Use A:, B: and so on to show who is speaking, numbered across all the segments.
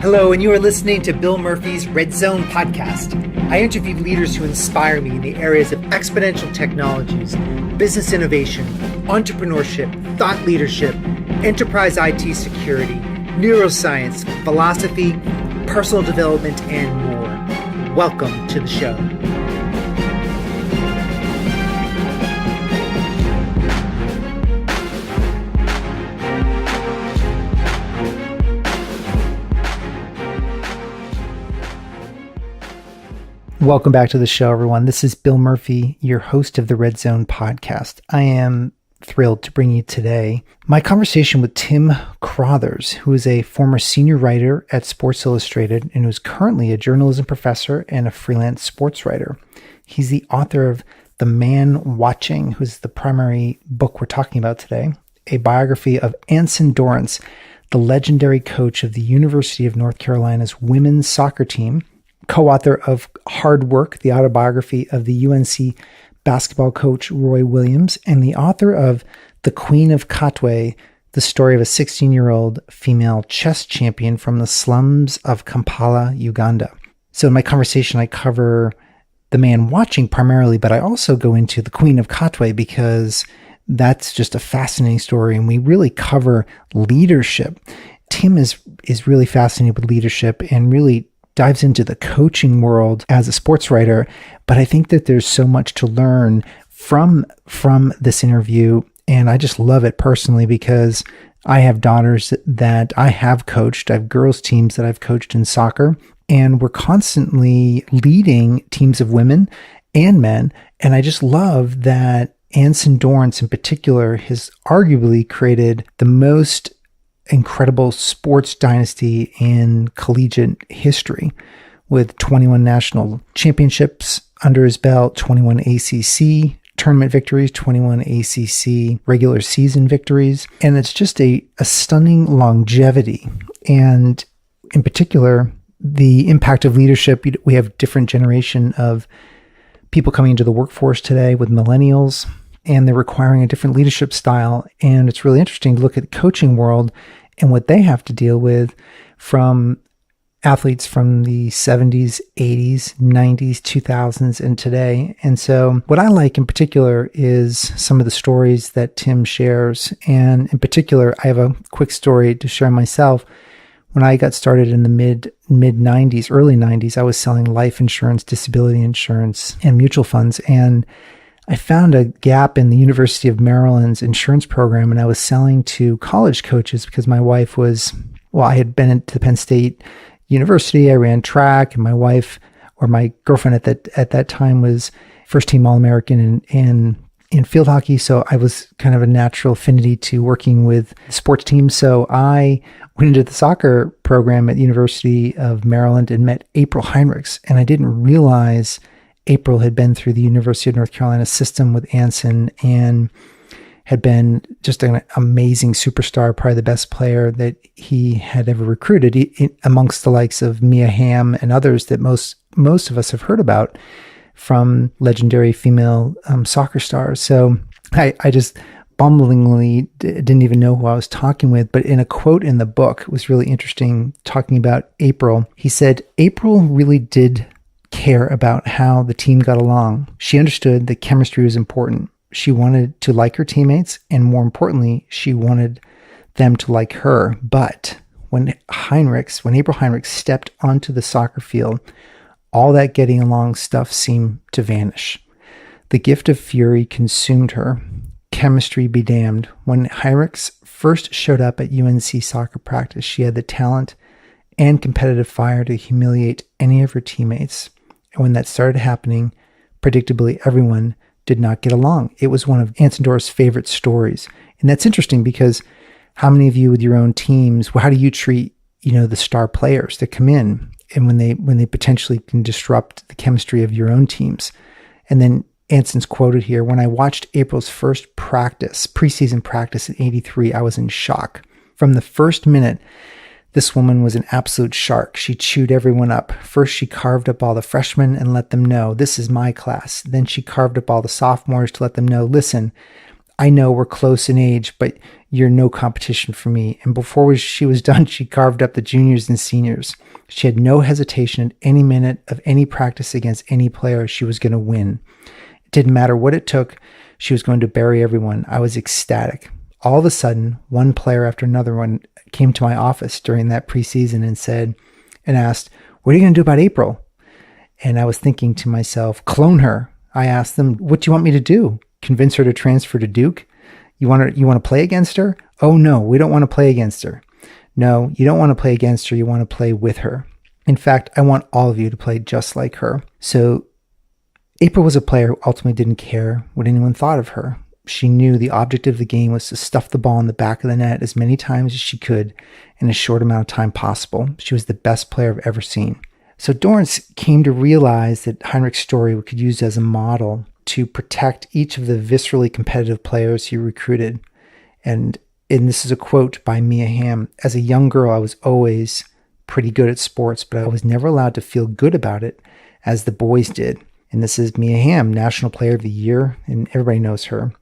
A: Hello, and you are listening to Bill Murphy's Red Zone podcast. I interview leaders who inspire me in the areas of exponential technologies, business innovation, entrepreneurship, thought leadership, enterprise IT security, neuroscience, philosophy, personal development, and more. Welcome to the show. Welcome back to the show, everyone. This is Bill Murphy, your host of the Red Zone podcast. I am thrilled to bring you today my conversation with Tim Crothers, who is a former senior writer at Sports Illustrated and who's currently a journalism professor and a freelance sports writer. He's the author of The Man Watching, who's the primary book we're talking about today, a biography of Anson Dorrance, the legendary coach of the University of North Carolina's women's soccer team, co-author of Hard Work, the autobiography of the UNC basketball coach Roy Williams, and the author of The Queen of Katwe, the story of a 16-year-old female chess champion from the slums of Kampala, Uganda. So in my conversation, I cover The Man Watching primarily, but I also go into The Queen of Katwe because that's just a fascinating story, and we really cover leadership. Tim is really fascinated with leadership and really dives into the coaching world as a sports writer, but I think that there's so much to learn from this interview, and I just love it personally because I have daughters that I have coached. I have girls' teams that I've coached in soccer, and we're constantly leading teams of women and men, and I just love that Anson Dorrance in particular has arguably created the most incredible sports dynasty in collegiate history, with 21 national championships under his belt, 21 ACC tournament victories, 21 ACC regular season victories. And it's just a stunning longevity. And in particular, the impact of leadership. We have different generation of people coming into the workforce today with millennials, and they're requiring a different leadership style. And it's really interesting to look at the coaching world and what they have to deal with from athletes from the 70s, 80s, 90s, 2000s, and today. And so what I like in particular is some of the stories that Tim shares. And in particular, I have a quick story to share myself. When I got started in the mid 90s, early 90s, I was selling life insurance, disability insurance, and mutual funds. And I found a gap in the University of Maryland's insurance program, and I was selling to college coaches because my wife I had been to Penn State University. I ran track, and my wife, or my girlfriend at that time, was first team All-American in field hockey. So I was kind of a natural affinity to working with sports teams. So I went into the soccer program at the University of Maryland and met April Heinrichs, and I didn't realize April had been through the University of North Carolina system with Anson and had been just an amazing superstar, probably the best player that he had ever recruited, amongst the likes of Mia Hamm and others that most of us have heard about from legendary female soccer stars. So I just bumblingly didn't even know who I was talking with. But in a quote in the book, it was really interesting talking about April. He said, "April really did care about how the team got along. She understood that chemistry was important. She wanted to like her teammates, and more importantly, she wanted them to like her. But when April Heinrichs stepped onto the soccer field, all that getting along stuff seemed to vanish. The gift of fury consumed her. Chemistry be damned. When Heinrichs first showed up at UNC soccer practice, she had the talent and competitive fire to humiliate any of her teammates. And when that started happening, predictably, everyone did not get along." It was one of Anson Dorrance's favorite stories. And that's interesting because how many of you with your own teams, how do you treat, the star players that come in and when they potentially can disrupt the chemistry of your own teams? And then Anson's quoted here, "When I watched April's first preseason practice in '83, I was in shock. From the first minute, this woman was an absolute shark. She chewed everyone up. First, she carved up all the freshmen and let them know, this is my class. Then she carved up all the sophomores to let them know, listen, I know we're close in age, but you're no competition for me. And before she was done, she carved up the juniors and seniors. She had no hesitation at any minute of any practice against any player. She was going to win. It didn't matter what it took. She was going to bury everyone. I was ecstatic. All of a sudden, one player after another one came to my office during that preseason and asked, "What are you going to do about April?" And I was thinking to myself, clone her. I asked them, "What do you want me to do? Convince her to transfer to Duke? You want to play against her?" "Oh no, we don't want to play against her." "No, you don't want to play against her. You want to play with her. In fact, I want all of you to play just like her." So April was a player who ultimately didn't care what anyone thought of her. She knew the object of the game was to stuff the ball in the back of the net as many times as she could in a short amount of time possible. She was the best player I've ever seen. So Dorrance came to realize that Heinrich's story could be used as a model to protect each of the viscerally competitive players he recruited. And this is a quote by Mia Hamm. "As a young girl, I was always pretty good at sports, but I was never allowed to feel good about it as the boys did." And this is Mia Hamm, National Player of the Year, and everybody knows her.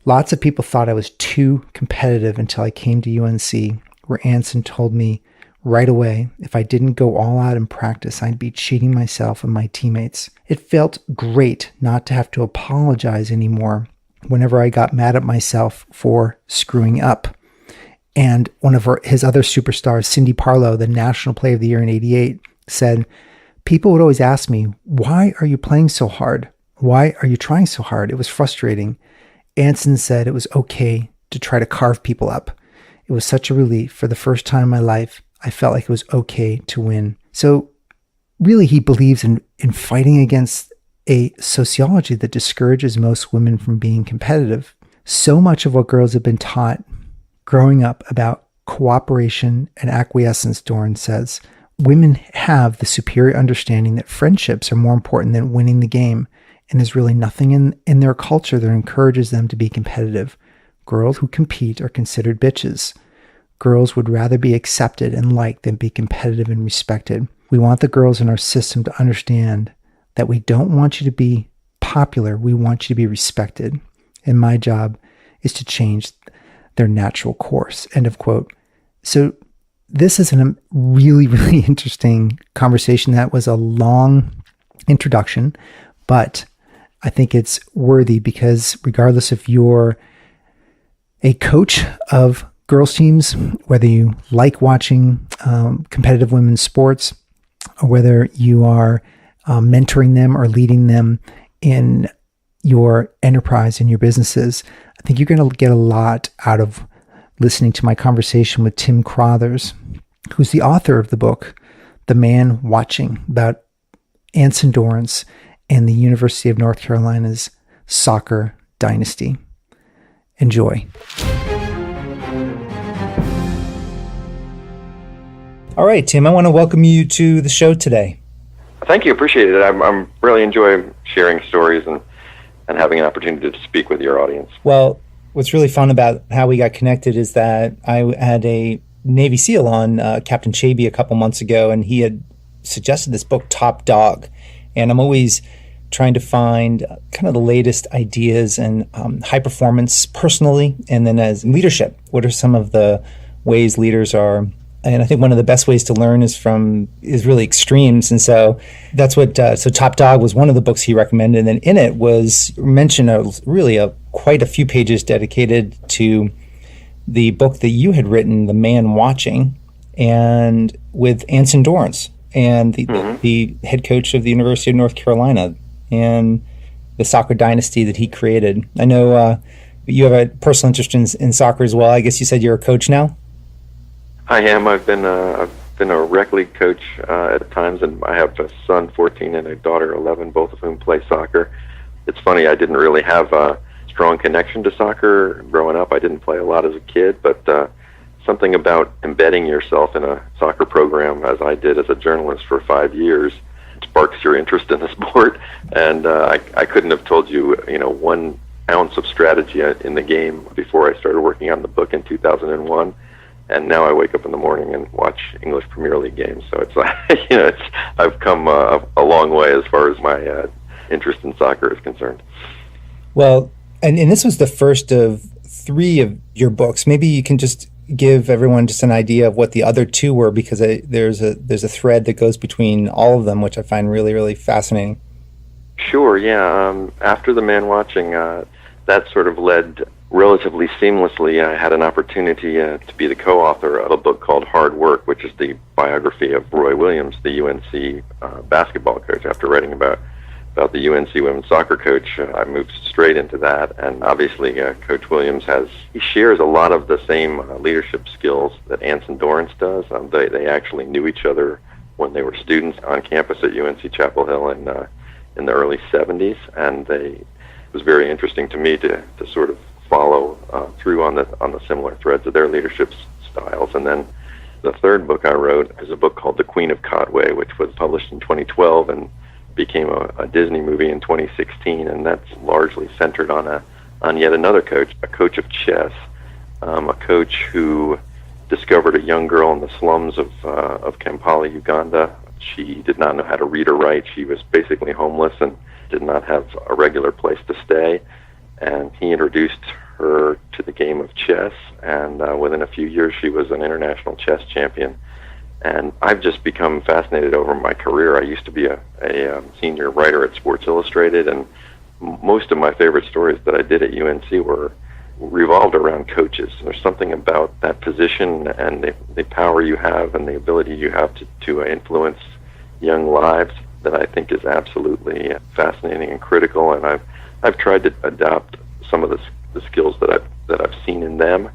A: "Lots of people thought I was too competitive until I came to UNC, where Anson told me right away if I didn't go all out in practice, I'd be cheating myself and my teammates. It felt great not to have to apologize anymore whenever I got mad at myself for screwing up." And one of his other superstars, Cindy Parlow, the National Player of the Year in '88, said, "People would always ask me, 'Why are you playing so hard? Why are you trying so hard?' It was frustrating." Anson said it was okay to try to carve people up. "It was such a relief. For the first time in my life, I felt like it was okay to win." So really, he believes in fighting against a sociology that discourages most women from being competitive. So much of what girls have been taught growing up about cooperation and acquiescence, Dorrance says, women have the superior understanding that friendships are more important than winning the game, and there's really nothing in their culture that encourages them to be competitive. Girls who compete are considered bitches. Girls would rather be accepted and liked than be competitive and respected. We want the girls in our system to understand that we don't want you to be popular, we want you to be respected. And my job is to change their natural course. End of quote. So this is a really, really interesting conversation. That was a long introduction, but I think it's worthy because regardless if you're a coach of girls teams, whether you like watching competitive women's sports, or whether you are mentoring them or leading them in your enterprise and your businesses, I think you're going to get a lot out of listening to my conversation with Tim Crothers, who's the author of the book, The Man Watching, about Anson Dorrance and the University of North Carolina's soccer dynasty. Enjoy. All right, Tim, I want to welcome you to the show today.
B: Thank you. Appreciate it. I'm really enjoying sharing stories and having an opportunity to speak with your audience.
A: Well, what's really fun about how we got connected is that I had a Navy SEAL on, Captain Chaby, a couple months ago, and he had suggested this book, Top Dog. And I'm always trying to find kind of the latest ideas and high performance personally, and then as leadership. What are some of the ways leaders are? And I think one of the best ways to learn is really extremes. And so that's what, so Top Dog was one of the books he recommended. And then in it was mentioned quite a few pages dedicated to the book that you had written, The Man Watching, and with Anson Dorrance and the head coach of the University of North Carolina and the soccer dynasty that he created. I know you have a personal interest in soccer as well. I guess you said you're a coach now?
B: I am. I've been a rec league coach at times, and I have a son, 14, and a daughter, 11, both of whom play soccer. It's funny, I didn't really have a strong connection to soccer growing up. I didn't play a lot as a kid, but something about embedding yourself in a soccer program, as I did as a journalist for 5 years, sparks your interest in the sport. And I couldn't have told you, 1 ounce of strategy in the game before I started working on the book in 2001. And now I wake up in the morning and watch English Premier League games. So it's like, I've come a long way as far as my interest in soccer is concerned.
A: Well, And this was the first of 3 of your books. Maybe you can just give everyone just an idea of what the other 2 were, because there's a thread that goes between all of them, which I find really, really fascinating.
B: Sure, yeah. After The Man Watching, that sort of led relatively seamlessly. I had an opportunity to be the co-author of a book called Hard Work, which is the biography of Roy Williams, the UNC basketball coach. After writing about the UNC women's soccer coach, I moved straight into that. And obviously, Coach Williams he shares a lot of the same leadership skills that Anson Dorrance does. They actually knew each other when they were students on campus at UNC Chapel Hill in the early 70s, and it was very interesting to me to sort of follow through on the similar threads of their leadership styles. And then the third book I wrote is a book called The Queen of Cotway, which was published in 2012 and became a Disney movie in 2016, and that's largely centered on yet another coach, a coach of chess, a coach who discovered a young girl in the slums of Kampala, Uganda. She did not know how to read or write. She was basically homeless and did not have a regular place to stay. And he introduced her to the game of chess, and within a few years she was an international chess champion. And I've just become fascinated over my career. I used to be a senior writer at Sports Illustrated, and most of my favorite stories that I did at UNC were revolved around coaches. There's something about that position and the power you have and the ability you have to influence young lives that I think is absolutely fascinating and critical. And I've tried to adopt some of the skills that I've seen in them,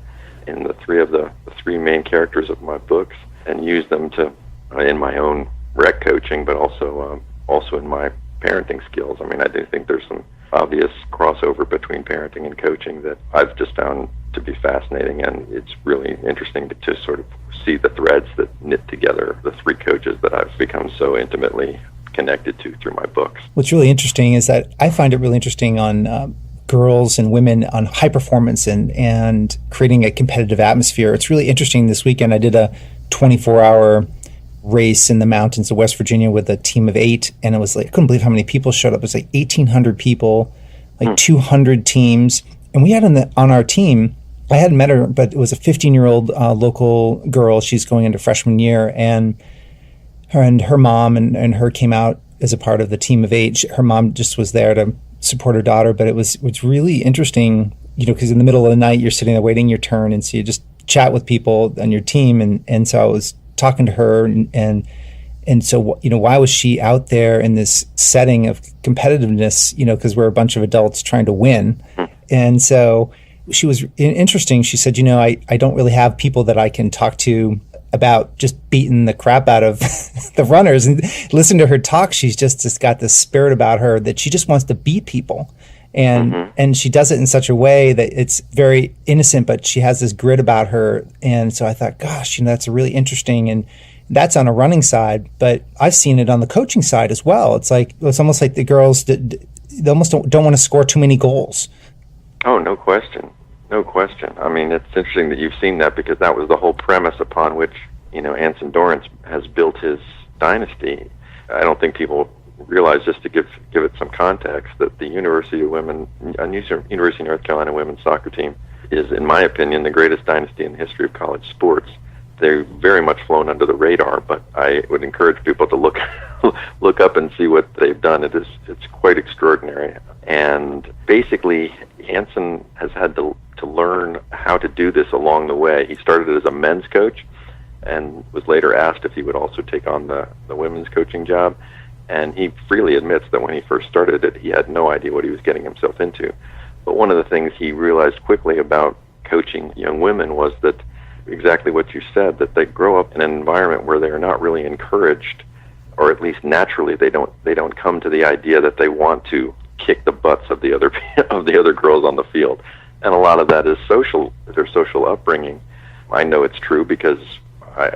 B: in the three main characters of my books, and use them in my own rec coaching, but also in my parenting skills. I mean, I do think there's some obvious crossover between parenting and coaching that I've just found to be fascinating, and it's really interesting to sort of see the threads that knit together the 3 coaches that I've become so intimately connected to through my books.
A: What's really interesting is that I find it really interesting on girls and women on high performance and creating a competitive atmosphere. It's really interesting. This weekend I did a 24-hour race in the mountains of West Virginia with a team of 8, and it was like, I couldn't believe how many people showed up. It was like 1,800 people, like 200 teams, and we had on our team, I hadn't met her, but it was a 15-year-old local girl. She's going into freshman year, and her mom and her came out as a part of the team of 8. Her mom just was there to support her daughter, but it was really interesting, because in the middle of the night you're sitting there waiting your turn, and so you just chat with people on your team, and so I was talking to her, and so why was she out there in this setting of competitiveness, because we're a bunch of adults trying to win. And so she was interesting. She said, I don't really have people that I can talk to about just beating the crap out of the runners. And listen to her talk, she's just got this spirit about her that she just wants to beat people. And she does it in such a way that it's very innocent, but she has this grit about her. And so I thought, gosh, that's really interesting. And that's on a running side, but I've seen it on the coaching side as well. It's almost like the girls they almost don't want to score too many goals.
B: Oh, no question. No question. I mean, it's interesting that you've seen that, because that was the whole premise upon which, Anson Dorrance has built his dynasty. I don't think people realize, just to give it some context, that the University of North Carolina women's soccer team is, in my opinion, the greatest dynasty in the history of college sports. They're very much flown under the radar, but I would encourage people to look up and see what they've done. It's quite extraordinary. And basically, Anson has had to learn how to do this along the way. He started as a men's coach and was later asked if he would also take on the women's coaching job. And he freely admits that when he first started it, he had no idea what he was getting himself into. But one of the things he realized quickly about coaching young women was that exactly what you said, that they grow up in an environment where they're not really encouraged, or at least naturally they don't come to the idea that they want to kick the butts of the other girls on the field. And a lot of that is their social upbringing. I know it's true because I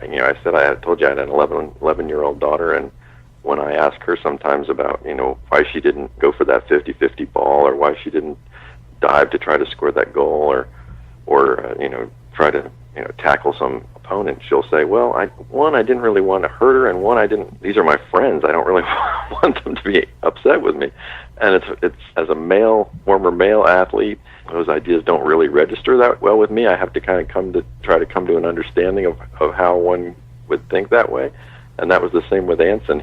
B: told you I had an 11-year-old daughter, and when I ask her sometimes about, why she didn't go for that 50-50 ball, or why she didn't dive to try to score that goal, or try to, tackle some opponent, she'll say, well, I didn't really want to hurt her, and these are my friends. I don't really want them to be upset with me. And it's as a former male athlete, those ideas don't really register that well with me. I have to kind of try to come to an understanding of how one would think that way. And that was the same with Anson.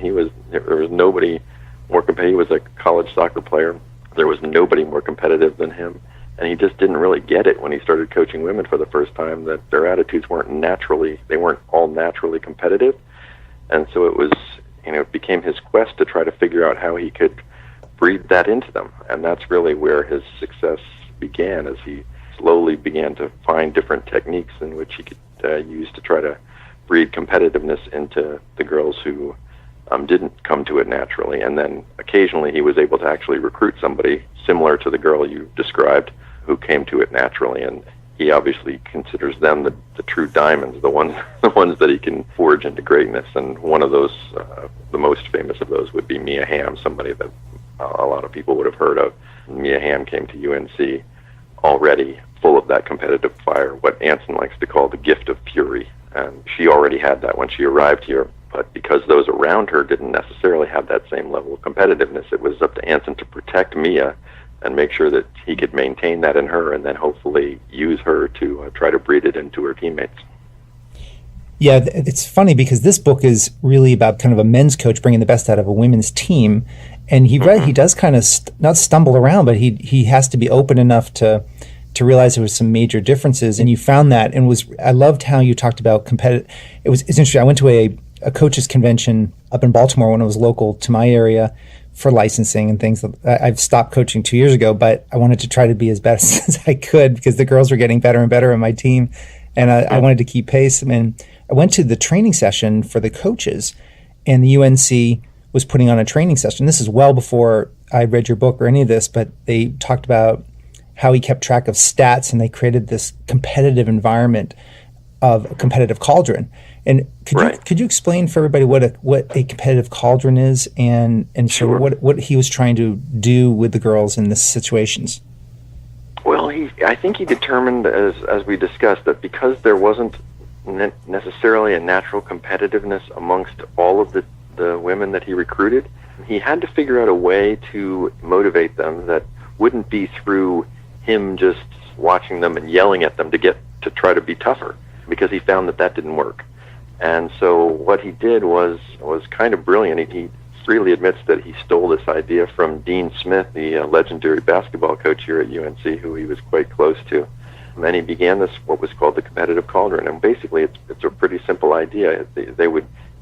B: There was nobody more competitive. He was a college soccer player. There was nobody more competitive than him. And he just didn't really get it when he started coaching women for the first time, that their attitudes weren't all naturally competitive. And so it became his quest to try to figure out how he could breed that into them. And that's really where his success began, as he slowly began to find different techniques in which he could use to try to breed competitiveness into the girls who didn't come to it naturally. And then occasionally he was able to actually recruit somebody similar to the girl you described who came to it naturally. And he obviously considers them the true diamonds, the ones that he can forge into greatness. And one of those, the most famous of those, would be Mia Hamm, somebody that a lot of people would have heard of. Mia Hamm came to UNC already full of that competitive fire, what Anson likes to call the gift of fury. And she already had that when she arrived here, but because those around her didn't necessarily have that same level of competitiveness, it was up to Anson to protect Mia and make sure that he could maintain that in her, and then hopefully use her to try to breed it into her teammates.
A: Yeah, it's funny because this book is really about kind of a men's coach bringing the best out of a women's team, and he does kind of not stumble around, but he has to be open enough to realize there was some major differences, and you found that, and I loved how you talked about competitive. It's interesting. I went to a coaches convention up in Baltimore when it was local to my area for licensing and things. I've stopped coaching 2 years ago, but I wanted to try to be as best as I could because the girls were getting better and better on my team, and I wanted to keep pace. I mean, I went to the training session for the coaches, and the UNC was putting on a training session. This is well before I read your book or any of this, but they talked about how he kept track of stats, and they created this competitive environment of a competitive cauldron. And could you explain for everybody what a competitive cauldron is, and
B: Sure.
A: So what he was trying to do with the girls in these situations?
B: Well, I think he determined, as we discussed, that because there wasn't necessarily a natural competitiveness amongst all of the women that he recruited, he had to figure out a way to motivate them that wouldn't be through him just watching them and yelling at them to try to be tougher, because he found that didn't work. And so what he did was kind of brilliant. He freely admits that he stole this idea from Dean Smith, the legendary basketball coach here at UNC, who he was quite close to. And then he began what was called the competitive cauldron. And basically it's a pretty simple idea.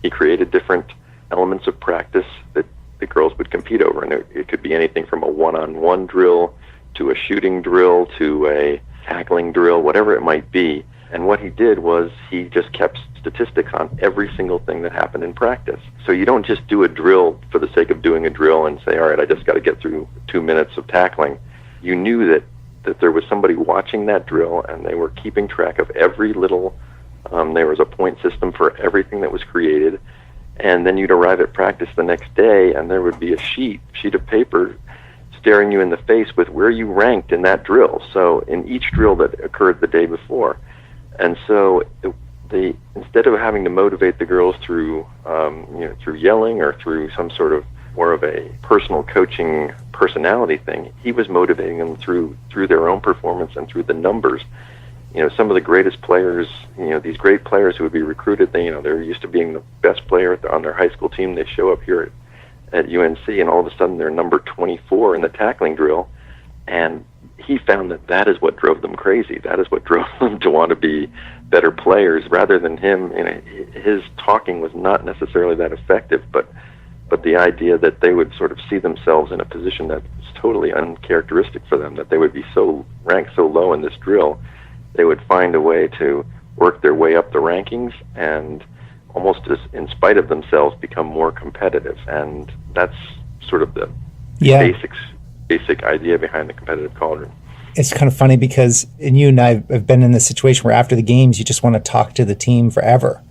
B: He created different elements of practice that the girls would compete over. And it could be anything from a one-on-one drill to a shooting drill to a tackling drill, whatever it might be. And what he did was he just kept statistics on every single thing that happened in practice. So you don't just do a drill for the sake of doing a drill and say, all right, I just got to get through 2 minutes of tackling. You knew that there was somebody watching that drill, and they were keeping track of every little, there was a point system for everything that was created. And then you'd arrive at practice the next day, and there would be a sheet of paper staring you in the face with where you ranked in that drill. So in each drill that occurred the day before. And so instead of having to motivate the girls through yelling or through some sort of more of a personal coaching personality thing, he was motivating them through their own performance and through the numbers. Some of the greatest players, these great players who would be recruited, they're used to being the best player on their high school team. They show up here at UNC, and all of a sudden they're number 24 in the tackling drill. And he found that is what drove them crazy. That is what drove them to want to be better players, rather than him. His talking was not necessarily that effective, but the idea that they would sort of see themselves in a position that's totally uncharacteristic for them, that they would be ranked so low in this drill, they would find a way to work their way up the rankings and almost in spite of themselves become more competitive. And that's sort of the basic idea behind the competitive cauldron.
A: It's kind of funny because you and I have been in this situation where after the games you just want to talk to the team forever,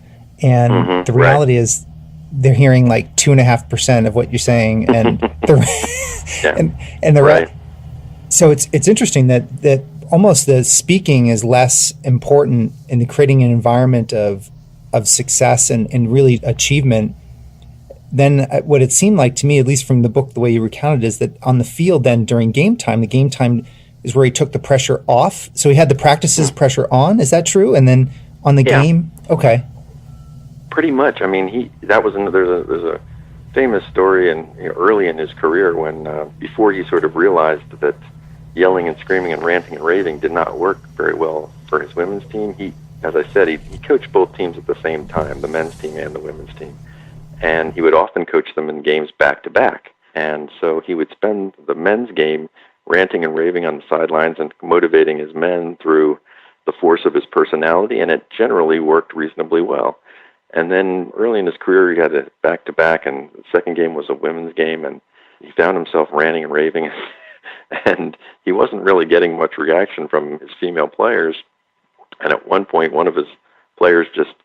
A: and the reality is they're hearing like 2.5% of what you're saying, and they're and they're right. So it's interesting that almost the speaking is less important in creating an environment of success and really achievement than what it seemed like to me, at least from the book, the way you recounted, is that on the field then during game time, the game time is where he took the pressure off. So he had the practices pressure on. Is that true? And then on the game? Okay.
B: Pretty much. I mean, there's a famous story early in his career when before he sort of realized that yelling and screaming and ranting and raving did not work very well for his women's team. He, as I said, he coached both teams at the same time, the men's team and the women's team. And he would often coach them in games back to back. And so he would spend the men's game ranting and raving on the sidelines and motivating his men through the force of his personality, and it generally worked reasonably well. And then early in his career, he had it back-to-back, and the second game was a women's game, and he found himself ranting and raving, and he wasn't really getting much reaction from his female players. And at one point, one of his players just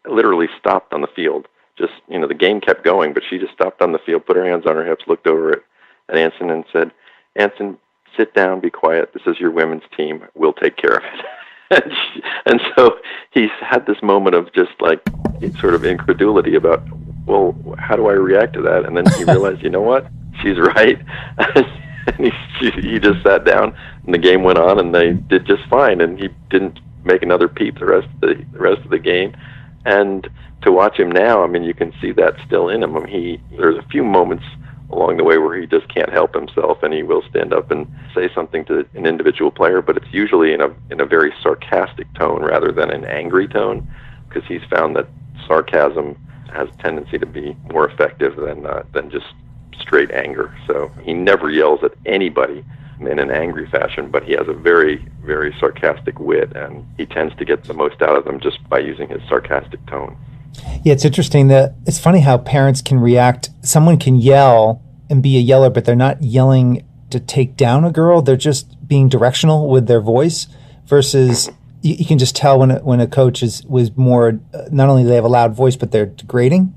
B: literally stopped on the field. The game kept going, but she just stopped on the field, put her hands on her hips, looked over at Anson and said, "Anson, sit down, be quiet. This is your women's team. We'll take care of it." and so he's had this moment of just like sort of incredulity about, well, how do I react to that? And then he realized, you know what? She's right. And he just sat down, and the game went on, and they did just fine. And he didn't make another peep the rest of the game. And to watch him now, I mean, you can see that still in him. I mean, there's a few moments along the way where he just can't help himself, and he will stand up and say something to an individual player, but it's usually in a very sarcastic tone rather than an angry tone, because he's found that sarcasm has a tendency to be more effective than just straight anger. So he never yells at anybody in an angry fashion, but he has a very, very sarcastic wit, and he tends to get the most out of them just by using his sarcastic tone.
A: Yeah, it's interesting that it's funny how parents can react. Someone can yell and be a yeller, but they're not yelling to take down a girl. They're just being directional with their voice versus you can just tell when a coach was more, not only do they have a loud voice, but they're degrading.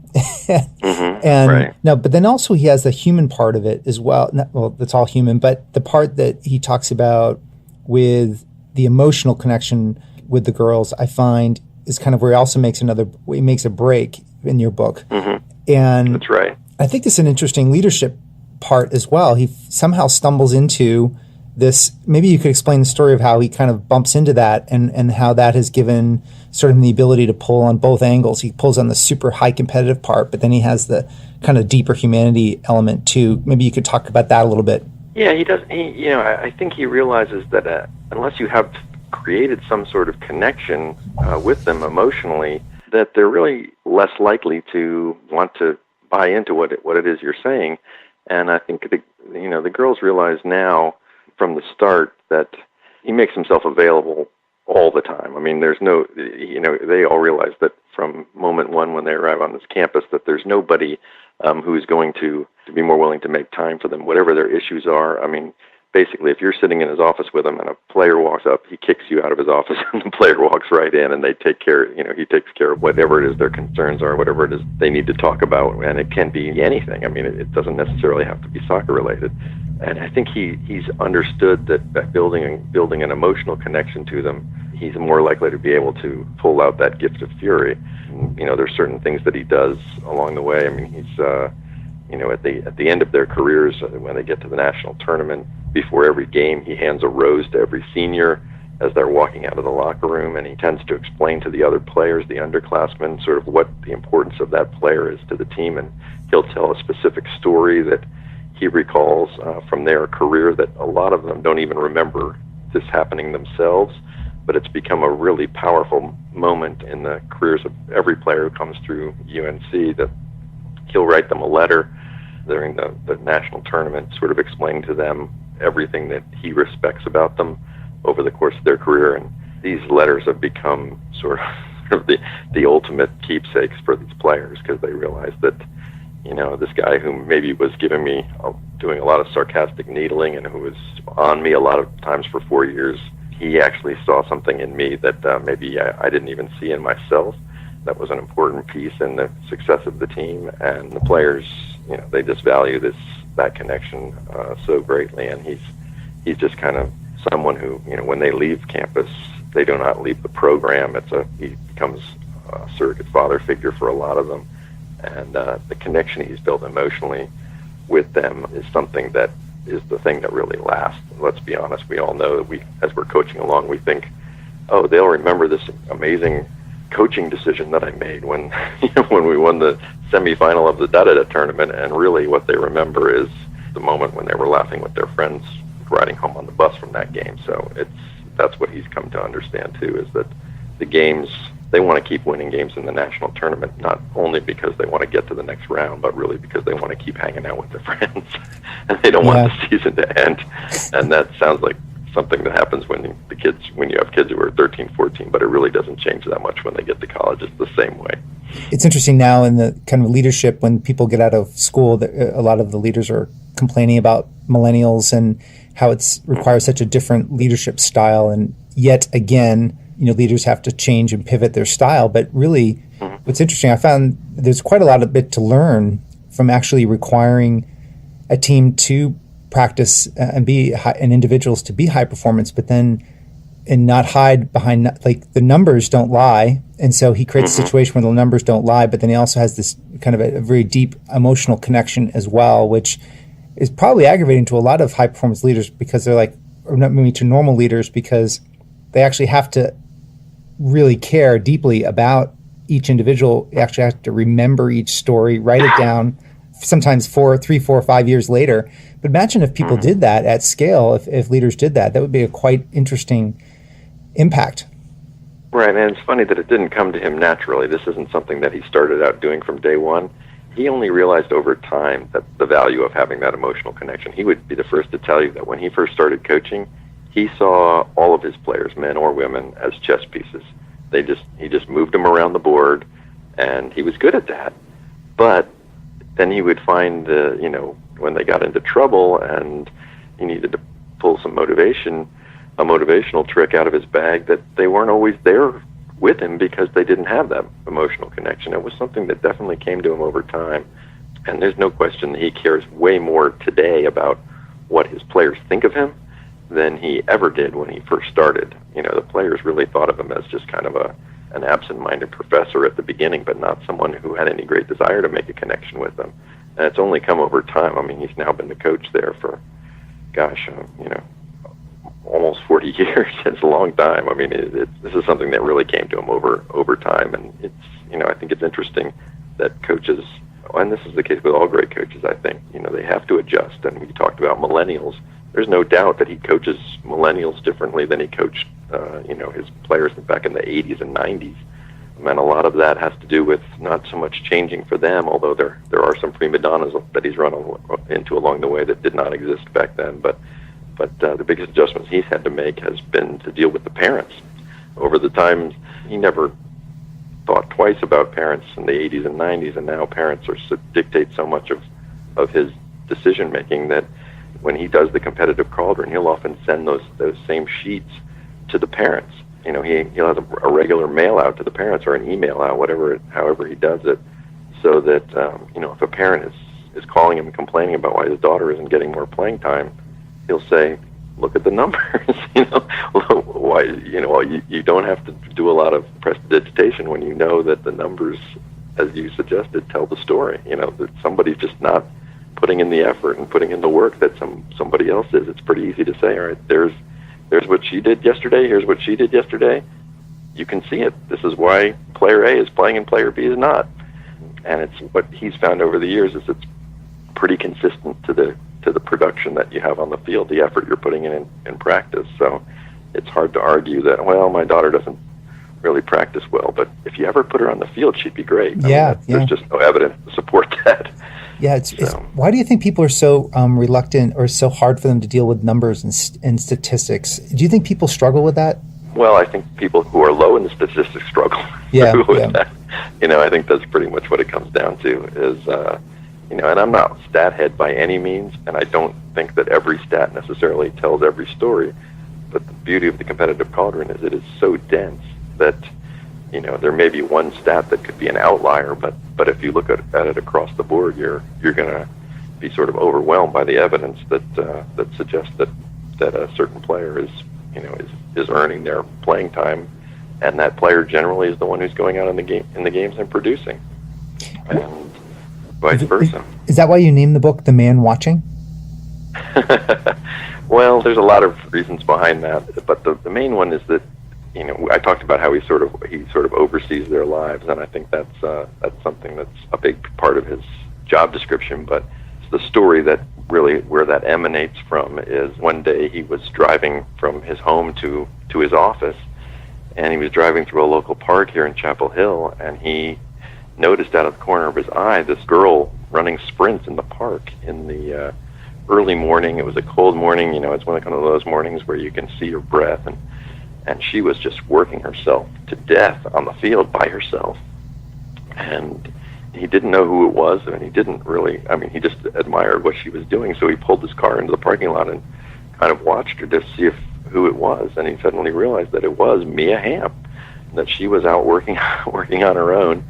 A: And right. No, but then also he has the human part of it as well. Well, that's all human, but the part that he talks about with the emotional connection with the girls, I find is kind of where he also makes a break in your book. Mm-hmm. And
B: that's right.
A: I think this is an interesting leadership part as well. He somehow stumbles into this. Maybe you could explain the story of how he kind of bumps into that and how that has given sort of the ability to pull on both angles. He pulls on the super high competitive part, but then he has the kind of deeper humanity element too. Maybe you could talk about that a little bit.
B: Yeah, he does. I think he realizes that unless you have created some sort of connection with them emotionally, that they're really less likely to want to buy into what it is you're saying. And I think the girls realize now from the start that he makes himself available all the time. I mean, there's no, they all realize that from moment one when they arrive on this campus that there's nobody who's going to be more willing to make time for them, whatever their issues are. I mean, basically, if you're sitting in his office with him and a player walks up, he kicks you out of his office and the player walks right in, and they take care, he takes care of whatever it is their concerns are, whatever it is they need to talk about, and it can be anything. I mean, it doesn't necessarily have to be soccer related. And I think he's understood that by building an emotional connection to them, he's more likely to be able to pull out that gift of fury. There's certain things that he does along the way. I mean, he's at the end of their careers, when they get to the national tournament, before every game, he hands a rose to every senior as they're walking out of the locker room, and he tends to explain to the other players, the underclassmen, sort of what the importance of that player is to the team, and he'll tell a specific story that he recalls from their career that a lot of them don't even remember this happening themselves, but it's become a really powerful moment in the careers of every player who comes through UNC, that he'll write them a letter during the national tournament, sort of explaining to them everything that he respects about them over the course of their career. And these letters have become sort of the ultimate keepsakes for these players, because they realize that, this guy who maybe was giving me, doing a lot of sarcastic needling and who was on me a lot of times for 4 years, he actually saw something in me that maybe I didn't even see in myself. That was an important piece in the success of the team, and the players, they just value that connection so greatly, and he's just kind of someone who, when they leave campus, they do not leave the program. He becomes a surrogate father figure for a lot of them. And the connection he's built emotionally with them is something that is the thing that really lasts. Let's be honest, we all know that as we're coaching along, we think, oh, they'll remember this amazing coaching decision that I made when when we won the semifinal of the da-da-da tournament, and really what they remember is the moment when they were laughing with their friends riding home on the bus from that game. So that's what he's come to understand too, is that the games, they want to keep winning games in the national tournament, not only because they want to get to the next round, but really because they want to keep hanging out with their friends and they don't want the season to end. And that sounds like something that happens when you have kids who are 13, 14, but it really doesn't change that much when they get to college. It's the same way.
A: It's interesting now in the kind of leadership, when people get out of school, a lot of the leaders are complaining about millennials and how it requires such a different leadership style. And yet again, leaders have to change and pivot their style. But really, what's interesting, I found there's quite a lot of bit to learn from actually requiring a team to practice and be and individuals to be high performance, but then and not hide behind, like, the numbers don't lie. And so he creates a situation where the numbers don't lie, but then he also has this kind of a very deep emotional connection as well, which is probably aggravating to a lot of high performance leaders, because they're like, or not maybe to normal leaders, because they actually have to really care deeply about each individual. You actually have to remember each story, write it down, sometimes 3, 4, 5 years later. But imagine if people did that at scale, if leaders did that would be a quite interesting impact.
B: Right, and it's funny that it didn't come to him naturally. This isn't something that he started out doing from day one. He only realized over time that the value of having that emotional connection. He would be the first to tell you that when he first started coaching, he saw all of his players, men or women, as chess pieces. He just moved them around the board, and he was good at that. But then he would find, when they got into trouble and he needed to pull a motivational trick out of his bag, that they weren't always there with him because they didn't have that emotional connection. It was something that definitely came to him over time. And there's no question that he cares way more today about what his players think of him than he ever did when he first started. The players really thought of him as just kind of an absent-minded professor at the beginning, but not someone who had any great desire to make a connection with them. And it's only come over time. I mean, he's now been the coach there for, almost 40 years. It's a long time. I mean, this is something that really came to him over time. And I think it's interesting that coaches, and this is the case with all great coaches, I think, they have to adjust. And we talked about millennials. There's no doubt that he coaches millennials differently than he coached, his players back in the 80s and 90s. And a lot of that has to do with not so much changing for them, although there are some prima donnas that he's run into along the way that did not exist back then. But the biggest adjustments he's had to make has been to deal with the parents. Over the time, he never thought twice about parents in the 80s and 90s, and now parents dictate so much of his decision-making that when he does the competitive cauldron, he'll often send those same sheets to the parents. He'll have a regular mail out to the parents or an email out, however he does it, so that, if a parent is calling him and complaining about why his daughter isn't getting more playing time, he'll say, look at the numbers. Why, you don't have to do a lot of prestidigitation when you know that the numbers, as you suggested, tell the story. That somebody's just not putting in the effort and putting in the work that somebody else is. It's pretty easy to say, all right, there's what she did yesterday, here's what she did yesterday. You can see it. This is why player A is playing and player B is not. And it's what he's found over the years is it's pretty consistent to the production that you have on the field, the effort you're putting in practice. So it's hard to argue that, well, my daughter doesn't really practice well, but if you ever put her on the field, she'd be great. There's just no evidence to support that.
A: Yeah, it's why do you think people are so reluctant, or so hard for them to deal with numbers and statistics? Do you think people struggle with that?
B: Well, I think people who are low in the statistics struggle with that. I think that's pretty much what it comes down to is, and I'm not stat head by any means, and I don't think that every stat necessarily tells every story, but the beauty of the competitive cauldron is it is so dense that, there may be one stat that could be an outlier, but if you look at it across the board, you're going to be sort of overwhelmed by the evidence that suggests that that a certain player is, is earning their playing time, and that player generally is the one who's going out in the games and producing, and vice versa.
A: Is that why you named the book "The Man Watching"?
B: Well, there's a lot of reasons behind that, but the main one is that, I talked about how he sort of oversees their lives, and I think that's something that's a big part of his job description. But the story that really where that emanates from is one day he was driving from his home to his office, and he was driving through a local park here in Chapel Hill, and he noticed out of the corner of his eye this girl running sprints in the park in the early morning. It was a cold morning, it's one of those mornings where you can see her breath, and she was just working herself to death on the field by herself. And he didn't know who it was, and he didn't really, he just admired what she was doing, so he pulled his car into the parking lot and kind of watched her to see who it was, and he suddenly realized that it was Mia Hamm, that she was out working on her own.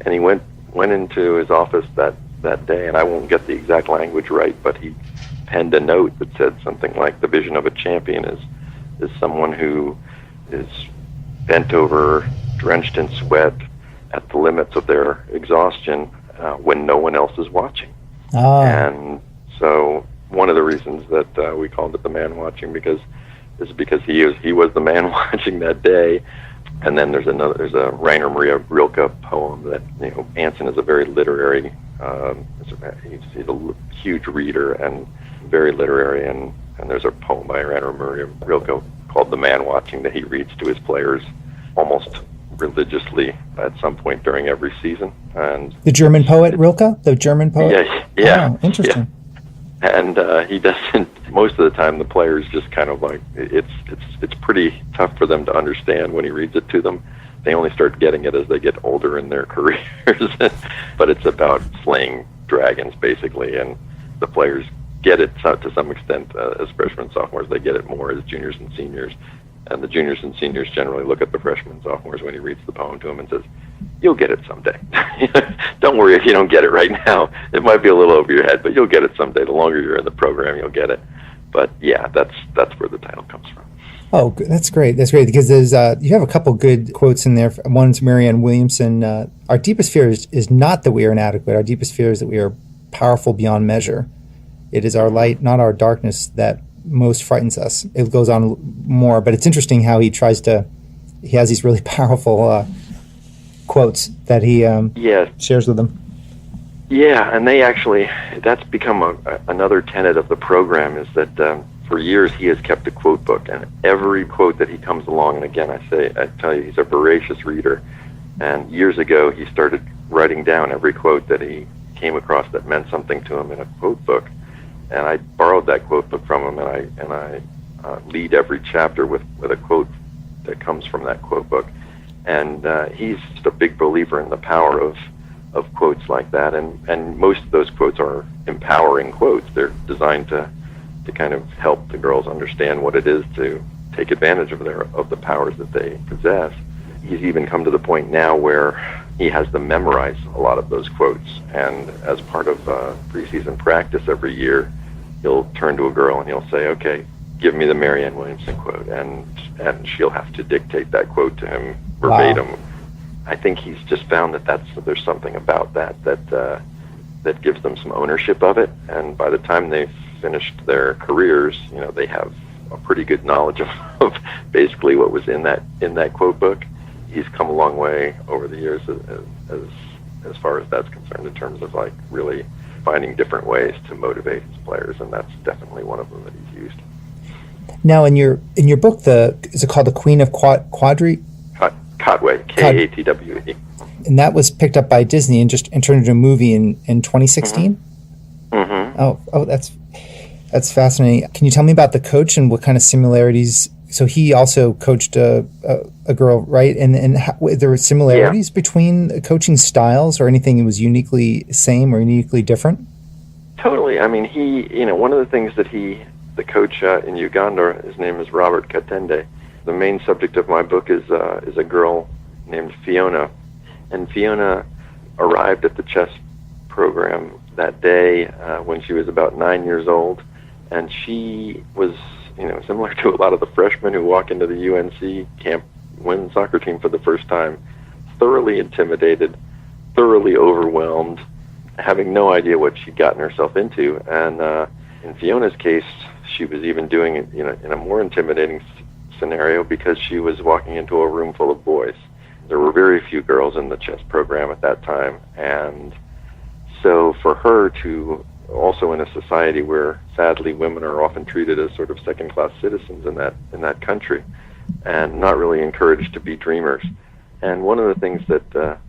B: And he went into his office that day, and I won't get the exact language right, but he penned a note that said something like, "The vision of a champion is someone who is bent over, drenched in sweat, at the limits of their exhaustion when no one else is watching." Oh. And so one of the reasons that we called it "The Man Watching" because he was the man watching that day. And then there's a Rainer Maria Rilke poem that, Anson is a very literary, he's a huge reader and very literary, and there's a poem by Rainer Maria Rilke called "The Man Watching" that he reads to his players almost religiously at some point during every season. And
A: the German poet Rilke? The German poet?
B: Yeah.
A: Oh, interesting.
B: Yeah. And he doesn't. Most of the time, the players just kind of like it's pretty tough for them to understand when he reads it to them. They only start getting it as they get older in their careers. But it's about slaying dragons, basically, and the players get it to some extent as freshmen and sophomores. They get it more as juniors and seniors. And the juniors and seniors generally look at the freshmen and sophomores when he reads the poem to them and says, "You'll get it someday. Don't worry if you don't get it right now. It might be a little over your head, but you'll get it someday. The longer you're in the program, you'll get it." But yeah, that's where the title comes from.
A: Oh, that's great. That's great, because there's you have a couple good quotes in there. One's Marianne Williamson. Our deepest fear is not that we are inadequate. Our deepest fear is that we are powerful beyond measure. It is our light, not our darkness, that most frightens us. It goes on more, but it's interesting how he has these really powerful quotes that he shares with them.
B: Yeah, and that's become another tenet of the program, is that for years he has kept a quote book, and every quote that he comes along, and again I tell you, he's a voracious reader, and years ago he started writing down every quote that he came across that meant something to him in a quote book. And I borrowed that quote book from him, and I lead every chapter with a quote that comes from that quote book. And he's just a big believer in the power of quotes like that. And most of those quotes are empowering quotes. They're designed to kind of help the girls understand what it is to take advantage of the powers that they possess. He's even come to the point now where he has them memorize a lot of those quotes, and as part of preseason practice every year, he'll turn to a girl and he'll say, "Okay, give me the Marianne Williamson quote," and she'll have to dictate that quote to him verbatim. Wow. I think he's just found that there's something about that gives them some ownership of it, and by the time they've finished their careers, they have a pretty good knowledge of basically what was in that quote book. He's come a long way over the years as far as that's concerned, in terms of like really finding different ways to motivate his players, and that's definitely one of them that he's used.
A: Now, in your book, is it called The Queen of Quadri?
B: Katwe, Katwe.
A: And that was picked up by Disney and turned into a movie in 2016?
B: Mm-hmm.
A: Oh, that's fascinating. Can you tell me about the coach and what kind of similarities? So he also coached a girl, right? And there were similarities between coaching styles, or anything that was uniquely same or uniquely different?
B: Totally. I mean, one of the things that the coach in Uganda, his name is Robert Katende. The main subject of my book is a girl named Fiona, and Fiona arrived at the chess program that day when she was about 9 years old, and she was similar to a lot of the freshmen who walk into the UNC camp women's soccer team for the first time, thoroughly intimidated, thoroughly overwhelmed, having no idea what she'd gotten herself into. And in Fiona's case, she was even doing it in a more intimidating scenario because she was walking into a room full of boys. There were very few girls in the chess program at that time, and so for her to, also in a society where sadly women are often treated as sort of second-class citizens in that country, and not really encouraged to be dreamers. And one of the things that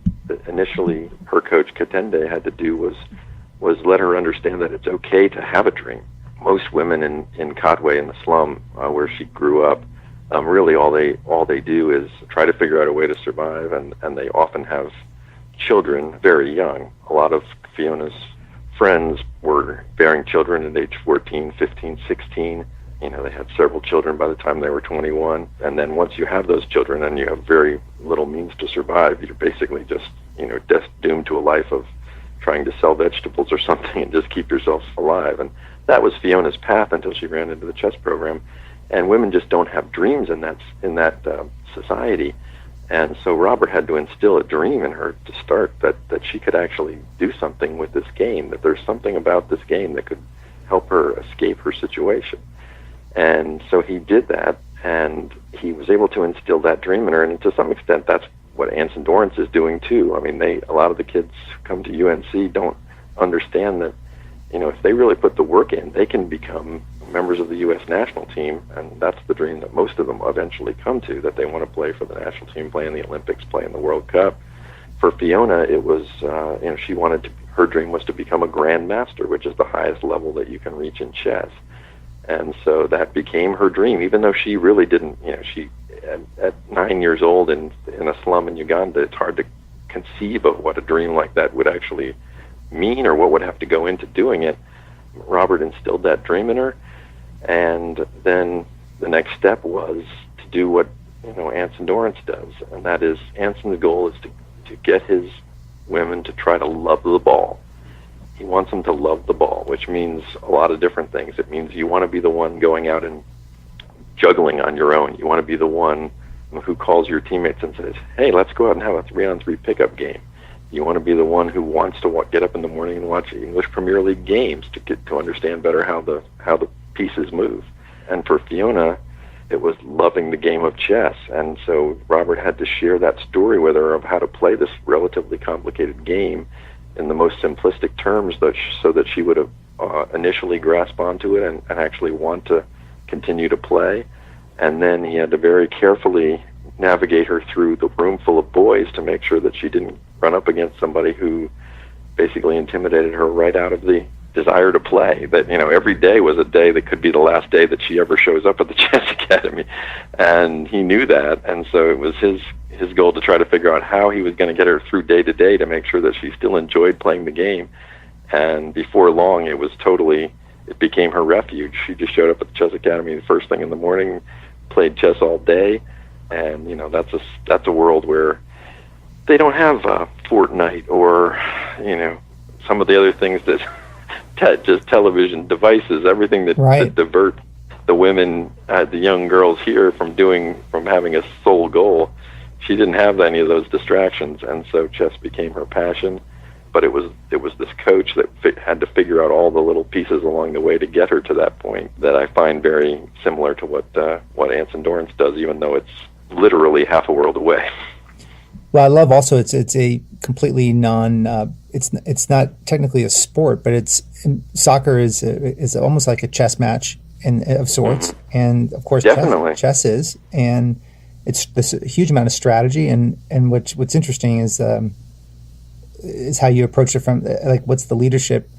B: initially her coach Katende had to do was let her understand that it's okay to have a dream. Most women in Katwe, in the slum where she grew up, really all they do is try to figure out a way to survive, and they often have children very young. A lot of Fiona's friends were bearing children at age 14, 15, 16. They had several children by the time they were 21. And then once you have those children and you have very little means to survive, you're basically just, doomed to a life of trying to sell vegetables or something and just keep yourself alive. And that was Fiona's path until she ran into the chess program. And women just don't have dreams in that society. And so Robert had to instill a dream in her to start, that she could actually do something with this game, that there's something about this game that could help her escape her situation. And so he did that, and he was able to instill that dream in her, and to some extent that's what Anson Dorrance is doing too. I mean, a lot of the kids who come to UNC don't understand that, if they really put the work in, they can become members of the U.S. national team, and that's the dream that most of them eventually come to, that they want to play for the national team, play in the Olympics, play in the World Cup. For Fiona, it was, she wanted to, her dream was to become a grandmaster, which is the highest level that you can reach in chess. And so that became her dream, even though she really didn't, she, at 9 years old in a slum in Uganda, it's hard to conceive of what a dream like that would actually mean or what would have to go into doing it. Robert instilled that dream in her, and then the next step was to do what Anson Dorrance does, and that is, Anson's goal is to get his women to try to love the ball. He wants them to love the ball, which means a lot of different things. It means you want to be the one going out and juggling on your own. You want to be the one who calls your teammates and says, hey, let's go out and have a 3-on-3 pickup game. You want to be the one who wants to get up in the morning and watch English Premier League games to get to understand better how the pieces move. And for Fiona, it was loving the game of chess. And so Robert had to share that story with her of how to play this relatively complicated game in the most simplistic terms, so that she would have initially grasp onto it and actually want to continue to play. And then he had to very carefully navigate her through the room full of boys to make sure that she didn't run up against somebody who basically intimidated her right out of the desire to play. That every day was a day that could be the last day that she ever shows up at the chess academy, and he knew that. And so it was his goal to try to figure out how he was going to get her through day to day to make sure that she still enjoyed playing the game. And before long, it became her refuge. She just showed up at the chess academy the first thing in the morning, played chess all day, and that's a world where they don't have Fortnite or some of the other things that just television devices, everything that divert the women, the young girls here from having a sole goal. She didn't have any of those distractions, and so chess became her passion. But it was this coach that had to figure out all the little pieces along the way to get her to that point that I find very similar to what Anson Dorrance does, even though it's literally half a world away.
A: Well, I love also it's a completely it's not technically a sport, but soccer is almost like a chess match of sorts, and of course chess is, and it's this huge amount of strategy, and what's interesting is how you approach it from what's the leadership.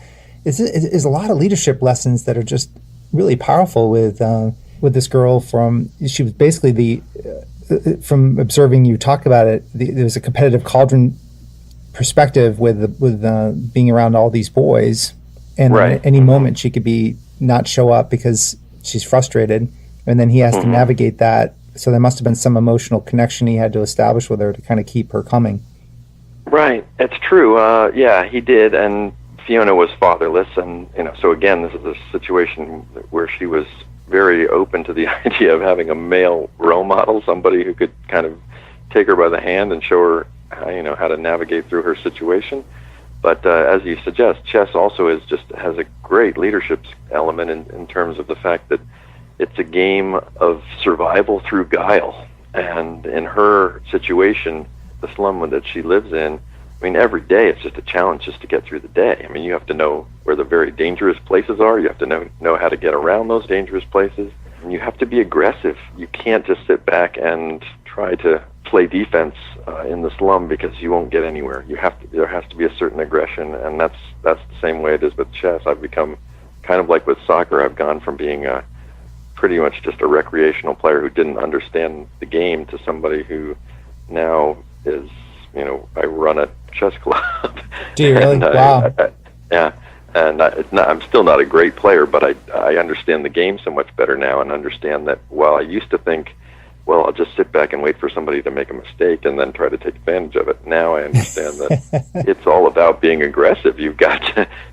A: Is a lot of leadership lessons that are just really powerful with this girl. She was basically from observing you talk about it, there was a competitive cauldron perspective with being around all these boys, and at any moment she could not show up because she's frustrated, and then he has to navigate that. So there must have been some emotional connection he had to establish with her to kind of keep her coming.
B: Right, it's true. Yeah, he did, and Fiona was fatherless, and so again, this is a situation where she was very open to the idea of having a male role model, somebody who could kind of take her by the hand and show her, how to navigate through her situation. But as you suggest, chess also has a great leadership element in terms of the fact that it's a game of survival through guile. And in her situation, the slum that she lives in, I mean, every day it's just a challenge just to get through the day. I mean, you have to know where the very dangerous places are. You have to know how to get around those dangerous places. And you have to be aggressive. You can't just sit back and try to play defense in the slum, because you won't get anywhere. There has to be a certain aggression, and that's the same way it is with chess. I've become kind of like with soccer. I've gone from being pretty much just a recreational player who didn't understand the game to somebody who now is, I run a chess club.
A: Do you really? Wow.
B: Yeah. And I'm still not a great player, but I understand the game so much better now, and understand that while I used to think, well, I'll just sit back and wait for somebody to make a mistake and then try to take advantage of it. Now I understand that it's all about being aggressive. You've got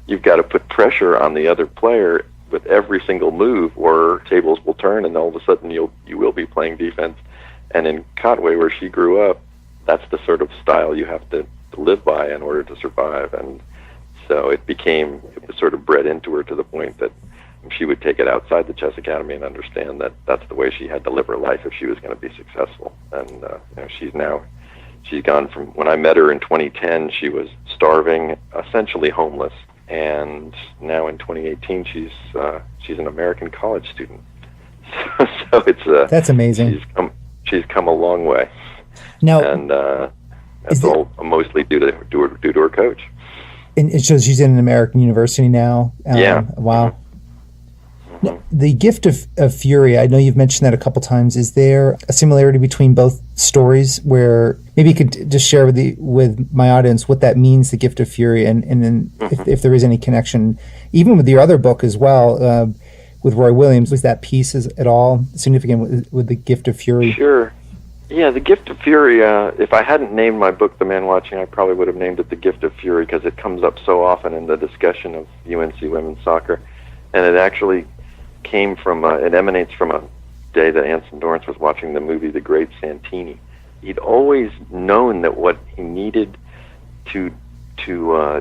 B: to put pressure on the other player with every single move, or tables will turn, and all of a sudden you will be playing defense. And in Kotway, where she grew up, that's the sort of style you have to live by in order to survive. And so it was sort of bred into her, to the point that she would take it outside the chess academy and understand that that's the way she had to live her life if she was going to be successful. And she's gone from, when I met her in 2010, she was starving, essentially homeless, and now in 2018 she's an American college student. So it's
A: that's amazing.
B: She's come a long way.
A: Now,
B: and that's all mostly due to her coach.
A: And so she's in an American university now.
B: Yeah.
A: Wow.
B: Mm-hmm.
A: Now, the gift of fury, I know you've mentioned that a couple times. Is there a similarity between both stories, where maybe you could just share with my audience what that means, the gift of fury, and then if there is any connection, even with your other book as well, with Roy Williams, was that piece at all significant with the gift of fury?
B: Sure. Yeah, the gift of fury, if I hadn't named my book The Man Watching, I probably would have named it The Gift of Fury, because it comes up so often in the discussion of UNC women's soccer. And it actually it emanates from a day that Anson Dorrance was watching the movie The Great Santini. He'd always known that what he needed to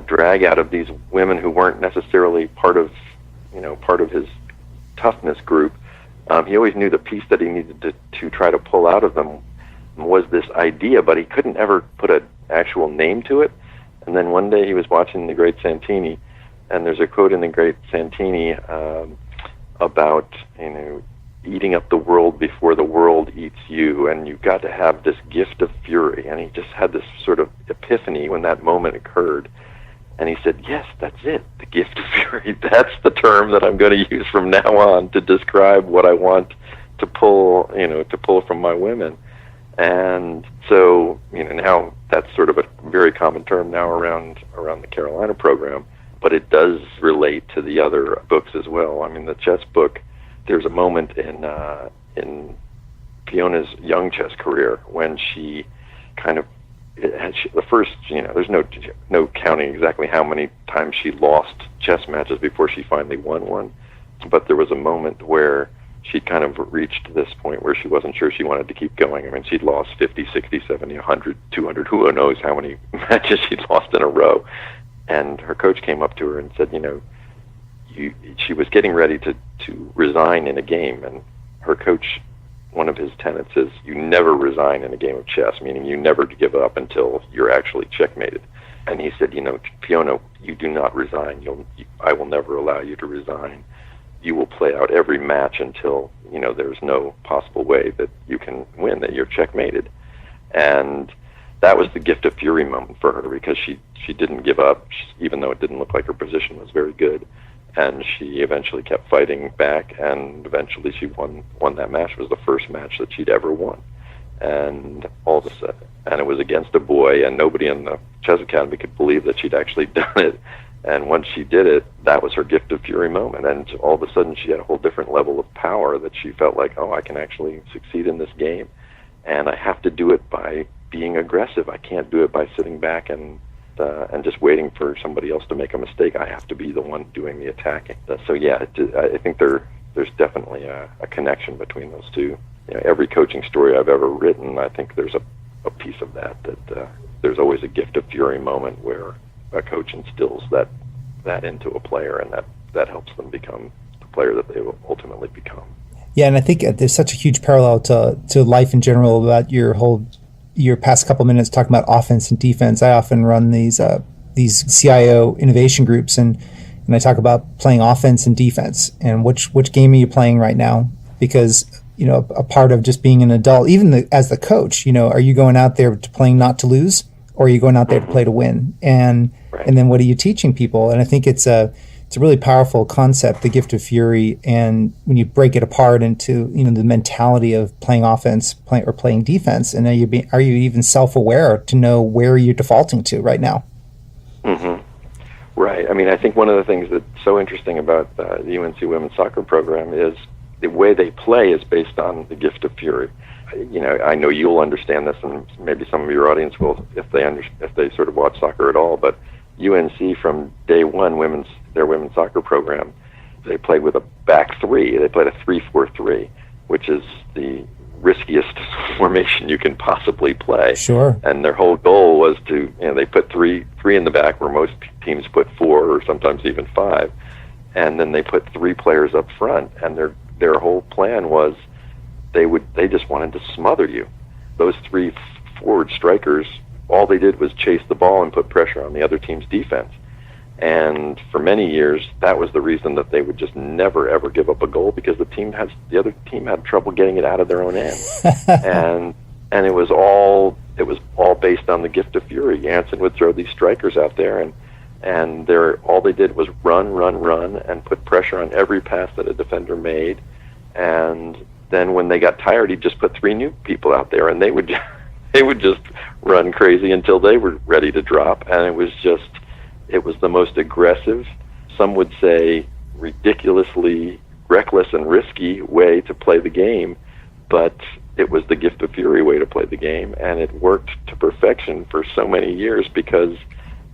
B: drag out of these women who weren't necessarily part of his toughness group, he always knew the piece that he needed to try to pull out of them was this idea, but he couldn't ever put an actual name to it. And then one day he was watching The Great Santini, and there's a quote in The Great Santini about eating up the world before the world eats you, and you've got to have this gift of fury. And he just had this sort of epiphany when that moment occurred, and he said, yes, that's it, the gift of fury. That's the term that I'm going to use from now on to describe what I want to pull from my women. And so now that's sort of a very common term now around the Carolina program, but it does relate to the other books as well. I mean, the chess book, there's a moment in Fiona's young chess career when she kind of the first, there's no counting exactly how many times she lost chess matches before she finally won one, but there was a moment where she kind of reached this point where she wasn't sure she wanted to keep going. I mean, she'd lost 50, 60, 70, 100, 200, who knows how many matches she'd lost in a row. And her coach came up to her and said, she was getting ready to resign in a game, and her coach, one of his tenets is you never resign in a game of chess, meaning you never give up until you're actually checkmated. And he said, Fiona, you do not resign. I will never allow you to resign. You will play out every match until, there's no possible way that you can win, that you're checkmated. And that was the gift of fury moment for her, because she didn't give up, even though it didn't look like her position was very good. And she eventually kept fighting back, and eventually she won that match. It was the first match that she'd ever won. And all of a sudden, and it was against a boy, and nobody in the chess academy could believe that she'd actually done it. And once she did it, that was her gift of fury moment. And all of a sudden she had a whole different level of power that she felt like, I can actually succeed in this game. And I have to do it by being aggressive. I can't do it by sitting back and just waiting for somebody else to make a mistake. I have to be the one doing the attacking. So yeah, I think they're there's definitely a connection between those two. Every coaching story I've ever written, I think there's a piece of that there's always a gift of fury moment where a coach instills that into a player, and that helps them become the player that they will ultimately become.
A: Yeah, and I think there's such a huge parallel to life in general about your past couple minutes talking about offense and defense. I often run these CIO innovation groups, and I talk about playing offense and defense, and which game are you playing right now? Because a part of just being an adult, even as the coach, are you going out there to playing not to lose, or are you going out there to play to win? And then what are you teaching people? And I think it's a really powerful concept, the gift of fury. And when you break it apart into the mentality of playing offense, playing defense, and are you even self-aware to know where you're defaulting to right now?
B: Mm-hmm. Right. I mean, I think one of the things that's so interesting about the UNC women's soccer program is the way they play is based on the gift of fury. I know you'll understand this, and maybe some of your audience will if they sort of watch soccer at all. But UNC from day one, their women's soccer program, they played with a back three. They played a 3-4-3, which is the riskiest formation you can possibly play.
A: Sure.
B: And their whole goal was to, they put three in the back, where most teams put 4 or sometimes even 5, and then they put 3 players up front. And their whole plan was they just wanted to smother you. Those 3 forward strikers, all they did was chase the ball and put pressure on the other team's defense. And for many years, that was the reason that they would just never ever give up a goal, because the other team had trouble getting it out of their own end. and it was all based on the gift of fury. Anson would throw these strikers out there, and all they did was run, and put pressure on every pass that a defender made. And then when they got tired, he'd just put 3 new people out there, and they would just run crazy until they were ready to drop. And it was the most aggressive, some would say ridiculously reckless and risky way to play the game, but it was the gift of fury way to play the game, and it worked to perfection for so many years because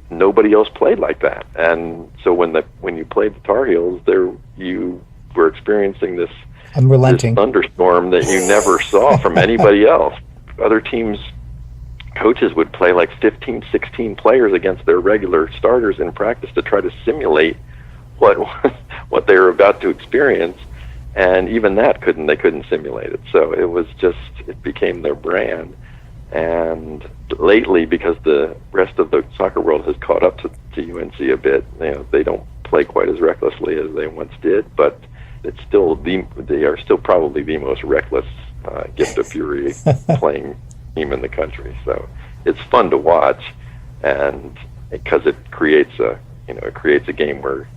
B: nobody else played like that. And so when you played the Tar Heels, you were experiencing this thunderstorm that you never saw from anybody else. Other teams' coaches would play like 15, 16 players against their regular starters in practice to try to simulate what they were about to experience, and even that they couldn't simulate it. So it became their brand. And lately, because the rest of the soccer world has caught up to UNC a bit, they don't play quite as recklessly as they once did, but they are still probably the most reckless gift of fury playing team in the country. So it's fun to watch, and because it creates a game where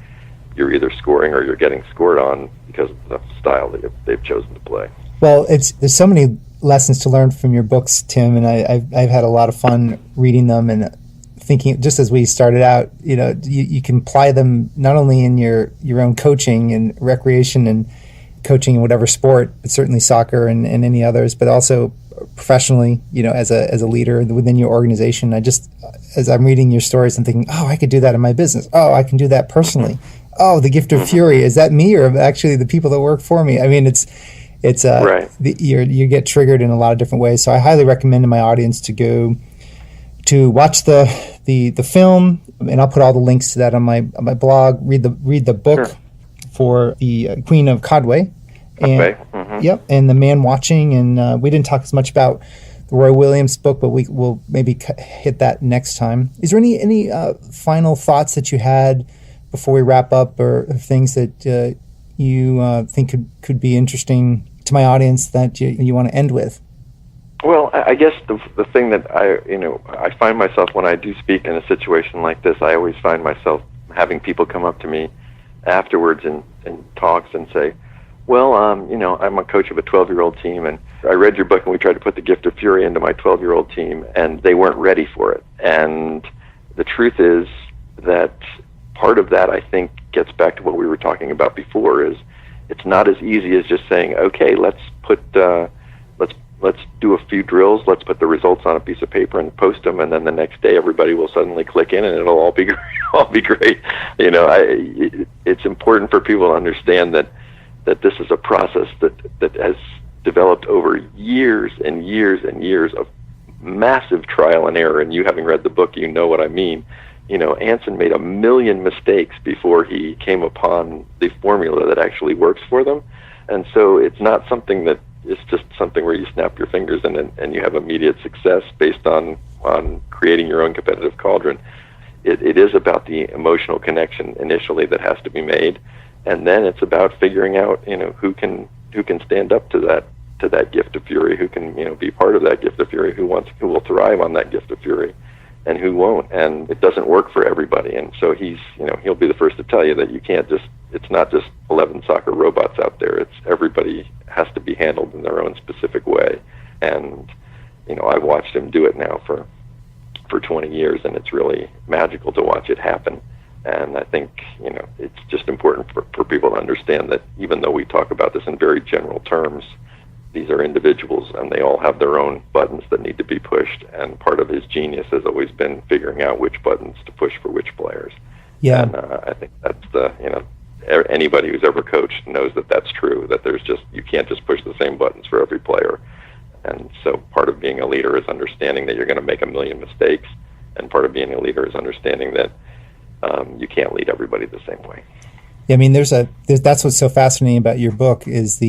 B: you're either scoring or you're getting scored on because of the style that they've chosen to play. Well,
A: there's so many lessons to learn from your books, Tim, and I've had a lot of fun reading them and thinking, just as we started out, you can apply them not only in your own coaching and recreation and coaching in whatever sport, but certainly soccer and any others, but also professionally, as a leader within your organization. As I'm reading your stories, I'm thinking, oh, I could do that in my business. Oh, I can do that personally. Oh, the gift of fury, is that me or actually the people that work for me? I mean, it's
B: right.
A: You get triggered in a lot of different ways. So I highly recommend to my audience to go to watch the film, and I'll put all the links to that on my blog. Read the book for the Queen of Cadway.
B: And,
A: Yep, and The Man Watching. And we didn't talk as much about the Roy Williams book, but we'll maybe hit that next time. Is there any final thoughts that you had before we wrap up, or things that you think could be interesting to my audience that you want to end with?
B: Well, I guess the thing that I find myself when I do speak in a situation like this, I always find myself having people come up to me afterwards in talks and say, well, I'm a coach of a 12-year-old team, and I read your book, and we tried to put the gift of fury into my 12-year-old team, and they weren't ready for it. And the truth is that part of that, I think, gets back to what we were talking about before, is it's not as easy as just saying, okay, let's do a few drills, let's put the results on a piece of paper and post them, and then the next day everybody will suddenly click in and it'll all be great. It's important for people to understand that that this is a process that has developed over years and years and years of massive trial and error. And you, having read the book, you know what I mean. Anson made 1 million mistakes before he came upon the formula that actually works for them. And so it's not something that is just something where you snap your fingers and you have immediate success based on creating your own competitive cauldron. It is about the emotional connection initially that has to be made, and then it's about figuring out who can stand up to that gift of fury, who can be part of that gift of fury, who will thrive on that gift of fury, and who won't. And it doesn't work for everybody. And so he'll be the first to tell you that it's not just 11 soccer robots out there. It's everybody has to be handled in their own specific way. And I've watched him do it now for 20 years, and it's really magical to watch it happen. And I think it's just important for people to understand that even though we talk about this in very general terms, these are individuals, and they all have their own buttons that need to be pushed. And part of his genius has always been figuring out which buttons to push for which players.
A: Yeah.
B: And I think that's anybody who's ever coached knows that that's true, that you can't just push the same buttons for every player. And so part of being a leader is understanding that you're going to make 1 million mistakes, and part of being a leader is understanding that you can't lead everybody the same way.
A: Yeah, I mean, that's what's so fascinating about your book is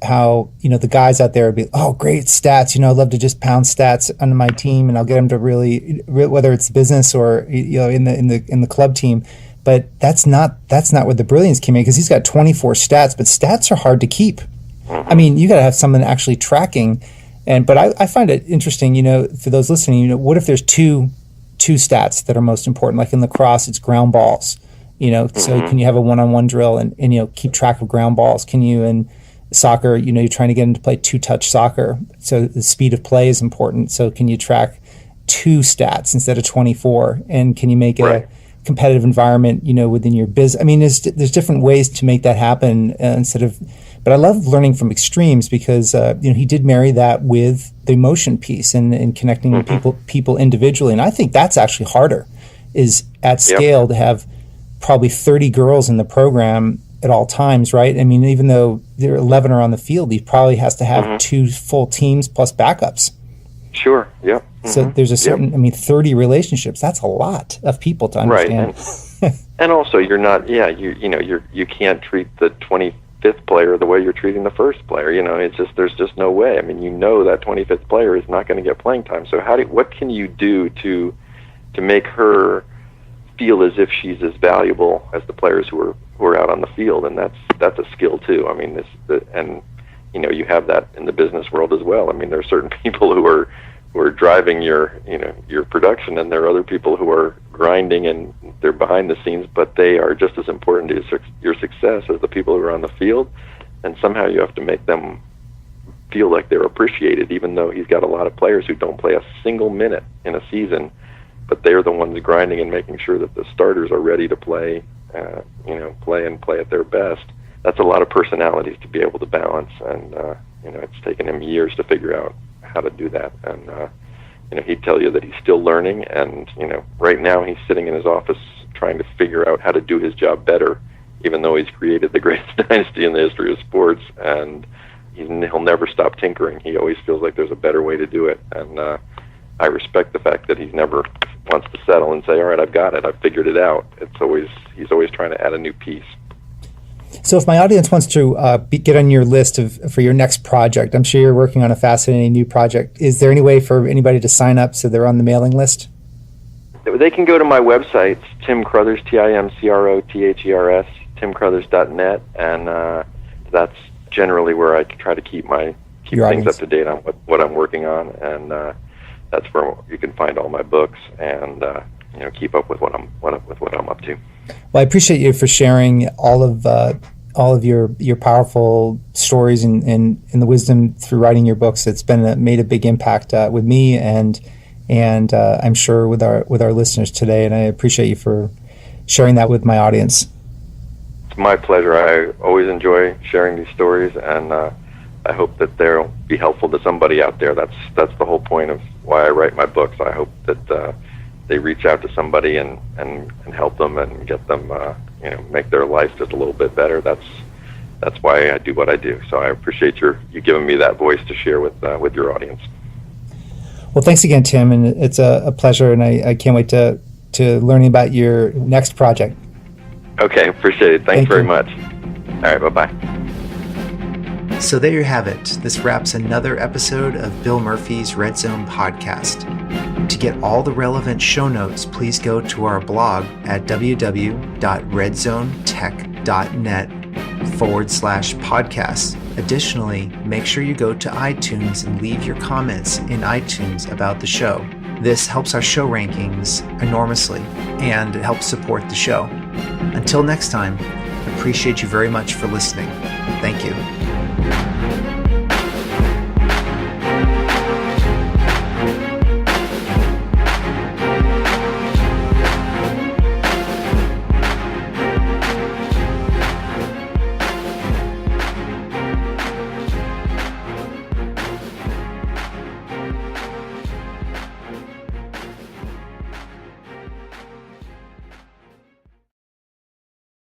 A: how the guys out there would be, oh, great stats. I'd love to just pound stats onto my team, and I'll get them to really, whether it's business or in the club team. But that's not where the brilliance came in, because he's got 24 stats, but stats are hard to keep. I mean, you got to have someone actually tracking. But I find it interesting, for those listening, what if there's two stats that are most important? Like in lacrosse, it's ground balls, so can you have a one-on-one drill and keep track of ground balls? Can you, in soccer, you're trying to get them to play 2-touch soccer, so the speed of play is important. So can you track 2 stats instead of 24? And can you make a competitive environment, within your business? I mean, there's different ways to make that happen but I love learning from extremes, because he did marry that with the emotion piece and connecting with people individually. And I think that's actually harder, is at scale to have probably 30 girls in the program at all times, right? I mean, even though there are 11 are on the field, he probably has to have 2 full teams plus backups.
B: Sure. Yep.
A: So there's a certain, 30 relationships. That's a lot of people to understand.
B: Right. And also, you're not. Yeah. You can't treat the 25th player the way you're treating the first player. It's just, there's just no way. I mean, that 25th player is not going to get playing time. So what can you do to make her feel as if she's as valuable as the players who are out on the field? And that's a skill too. I mean, you have that in the business world as well. I mean, there are certain people who are driving your production, and there are other people who are grinding and they're behind the scenes, but they are just as important to your success as the people who are on the field. And somehow you have to make them feel like they're appreciated, even though he's got a lot of players who don't play a single minute in a season, but they're the ones grinding and making sure that the starters are ready to play at their best. That's a lot of personalities to be able to balance, and it's taken him years to figure out how to do that. And he'd tell you that he's still learning, and right now he's sitting in his office trying to figure out how to do his job better, even though he's created the greatest dynasty in the history of sports, and he'll never stop tinkering. He always feels like there's a better way to do it, and I respect the fact that he's never wants to settle and say, all right, I've got it, I've figured it out. He's always trying to add a new piece.
A: So if my audience wants to get on your list for your next project, I'm sure you're working on a fascinating new project. Is there any way for anybody to sign up so they're on the mailing list?
B: They can go to my website, Tim Crothers, TimCrothers, timcrothers.net, and that's generally where I try to keep things audience up to date on what I'm working on, and that's where you can find all my books and keep up with what I'm up to.
A: Well, I appreciate you for sharing all of your powerful stories and the wisdom through writing your books. It's made a big impact with me and I'm sure with our listeners today. And I appreciate you for sharing that with my audience.
B: It's my pleasure. I always enjoy sharing these stories, and I hope that they'll be helpful to somebody out there. That's the whole point of why I write my books. I hope that they reach out to somebody and help them and get them, make their life just a little bit better. That's that's why I do what I do. So I appreciate you giving me that voice to share with your audience.
A: Well, thanks again, Tim, and it's a pleasure, and I can't wait to learning about your next project.
B: Okay, appreciate it. Thanks very much. All right, bye-bye.
A: So there you have it. This wraps another episode of Bill Murphy's Red Zone podcast. To get all the relevant show notes, please go to our blog at www.redzonetech.net/podcasts. Additionally, make sure you go to iTunes and leave your comments in iTunes about the show. This helps our show rankings enormously, and it helps support the show. Until next time, I appreciate you very much for listening. Thank you.